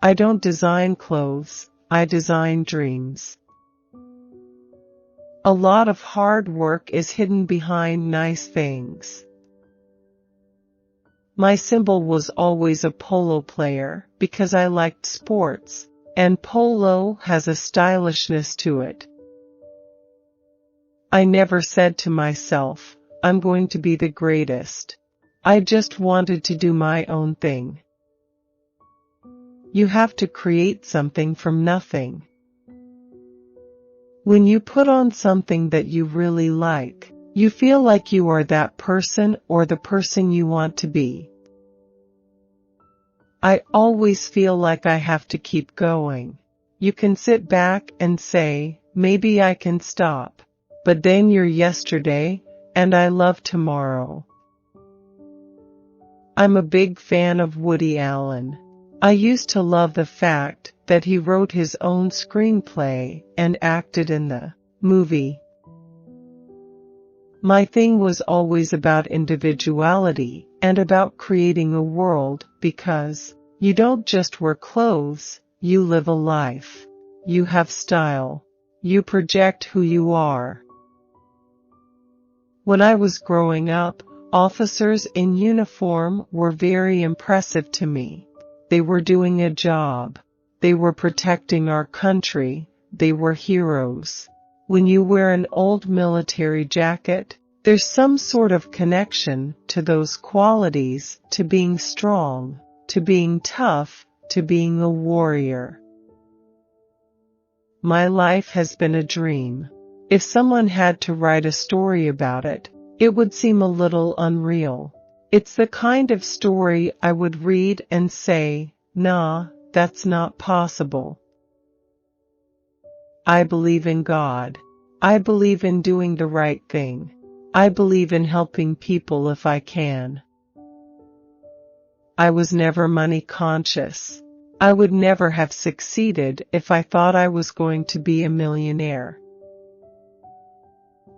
I don't design clothes, I design dreams. A lot of hard work is hidden behind nice things. My symbol was always a polo player because I liked sports, and polo has a stylishness to it. I never said to myself, I'm going to be the greatest. I just wanted to do my own thing. You have to create something from nothing. When you put on something that you really like, you feel like you are that person or the person you want to be. I always feel like I have to keep going. You can sit back and say, maybe I can stop. But then you're yesterday, and I love tomorrow. I'm a big fan of Woody Allen. I used to love the fact that he wrote his own screenplay and acted in the movie. My thing was always about individuality and about creating a world because you don't just wear clothes, you live a life. You have style. You project who you are. When I was growing up, officers in uniform were very impressive to me. They were doing a job. They were protecting our country. They were heroes. When you wear an old military jacket, there's some sort of connection to those qualities, to being strong, to being tough, to being a warrior. My life has been a dream. If someone had to write a story about it, it would seem a little unreal. It's the kind of story I would read and say, nah, that's not possible. I believe in God. I believe in doing the right thing. I believe in helping people if I can. I was never money conscious. I would never have succeeded if I thought I was going to be a millionaire.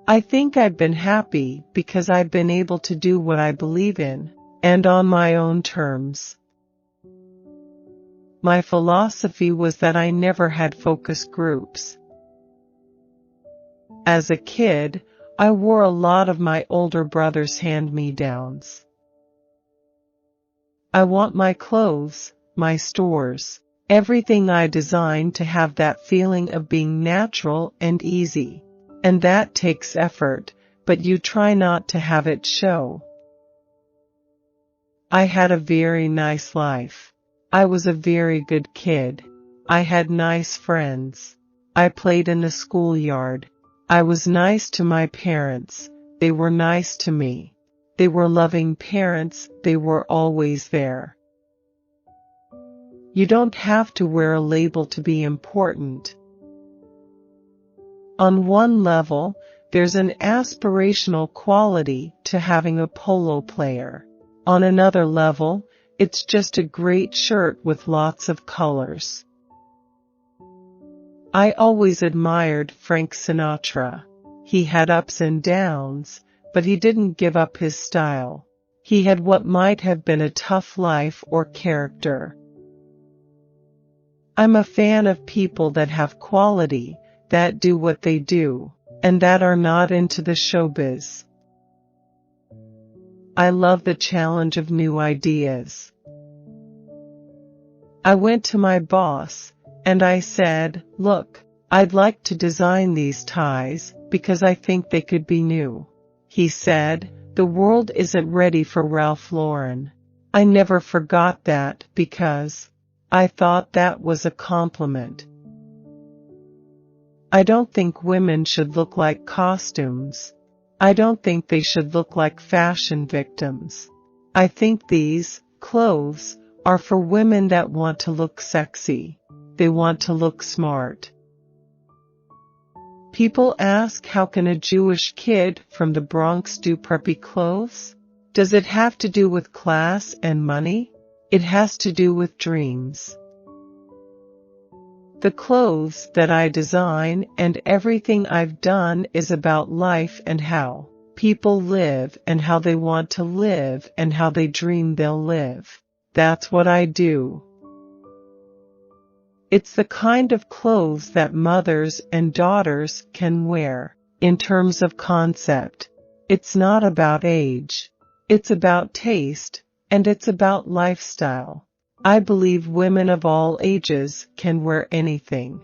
I think I've been happy because I've been able to do what I believe in, and on my own terms. My philosophy was that I never had focus groups. As a kid, I wore a lot of my older brother's hand-me-downs. I want my clothes, my stores, everything I design to have that feeling of being natural and easy. And that takes effort, but you try not to have it show. I had a very nice life. I was a very good kid. I had nice friends. I played in the schoolyard. I was nice to my parents. They were nice to me. They were loving parents. They were always there. You don't have to wear a label to be important. On one level, there's an aspirational quality to having a polo player. On another level, it's just a great shirt with lots of colors. I always admired Frank Sinatra. He had ups and downs, but he didn't give up his style. He had what might have been a tough life or character. I'm a fan of people that have quality, that do what they do, and that are not into the showbiz. I love the challenge of new ideas. I went to my boss, and I said, look, I'd like to design these ties, because I think they could be new. He said, the world isn't ready for Ralph Lauren. I never forgot that because I thought that was a compliment. I don't think women should look like costumes. I don't think they should look like fashion victims. I think these clothes are for women that want to look sexy. They want to look smart. People ask, how can a Jewish kid from the Bronx do preppy clothes? Does it have to do with class and money? It has to do with dreams. The clothes that I design and everything I've done is about life and how people live and how they want to live and how they dream they'll live. That's what I do. It's the kind of clothes that mothers and daughters can wear. In terms of concept, it's not about age. It's about taste, and it's about lifestyle. I believe women of all ages can wear anything.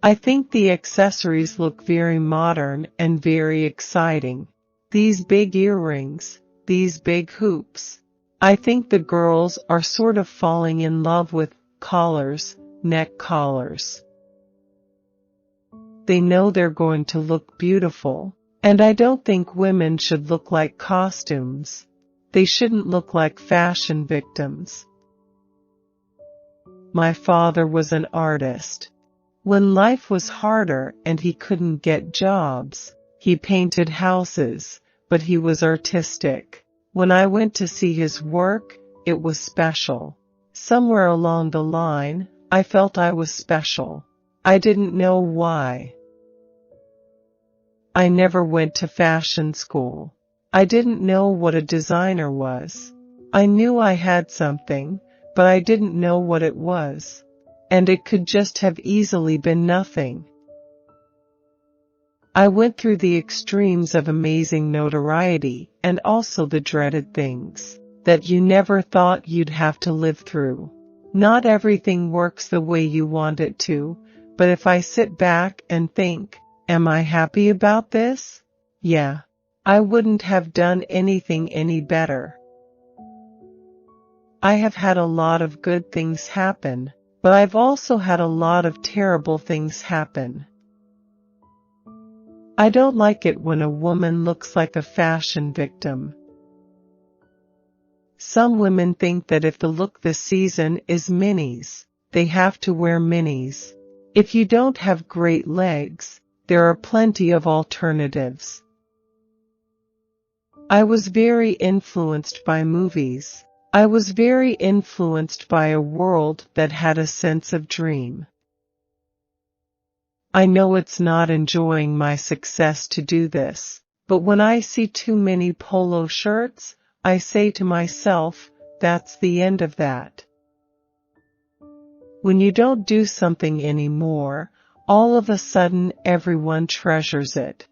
I think the accessories look very modern and very exciting. These big earrings, these big hoops. I think the girls are sort of falling in love with collars, neck collars. They know they're going to look beautiful, and I don't think women should look like costumes. They shouldn't look like fashion victims. My father was an artist. When life was harder and he couldn't get jobs, he painted houses, but he was artistic. When I went to see his work, it was special. Somewhere along the line, I felt I was special. I didn't know why. I never went to fashion school. I didn't know what a designer was. I knew I had something, but I didn't know what it was. And it could just have easily been nothing. I went through the extremes of amazing notoriety and also the dreaded things that you never thought you'd have to live through. Not everything works the way you want it to, but if I sit back and think, am I happy about this? Yeah. I wouldn't have done anything any better. I have had a lot of good things happen, but I've also had a lot of terrible things happen. I don't like it when a woman looks like a fashion victim. Some women think that if the look this season is minis, they have to wear minis. If you don't have great legs, there are plenty of alternatives. I was very influenced by movies. I was very influenced by a world that had a sense of dream. I know it's not enjoying my success to do this, but when I see too many polo shirts, I say to myself, that's the end of that. When you don't do something anymore, all of a sudden everyone treasures it.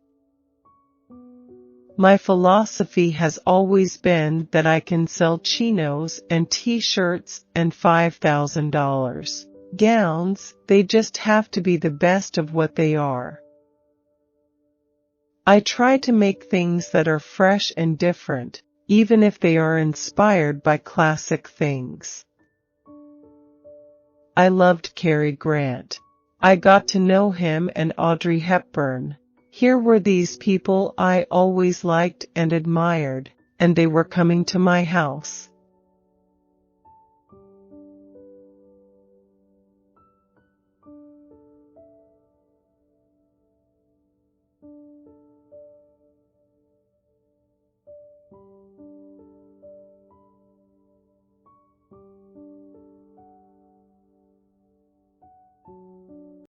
My philosophy has always been that I can sell chinos and t-shirts and $5,000 gowns, they just have to be the best of what they are. I try to make things that are fresh and different, even if they are inspired by classic things. I loved Cary Grant. I got to know him and Audrey Hepburn. Here were these people I always liked and admired, and they were coming to my house.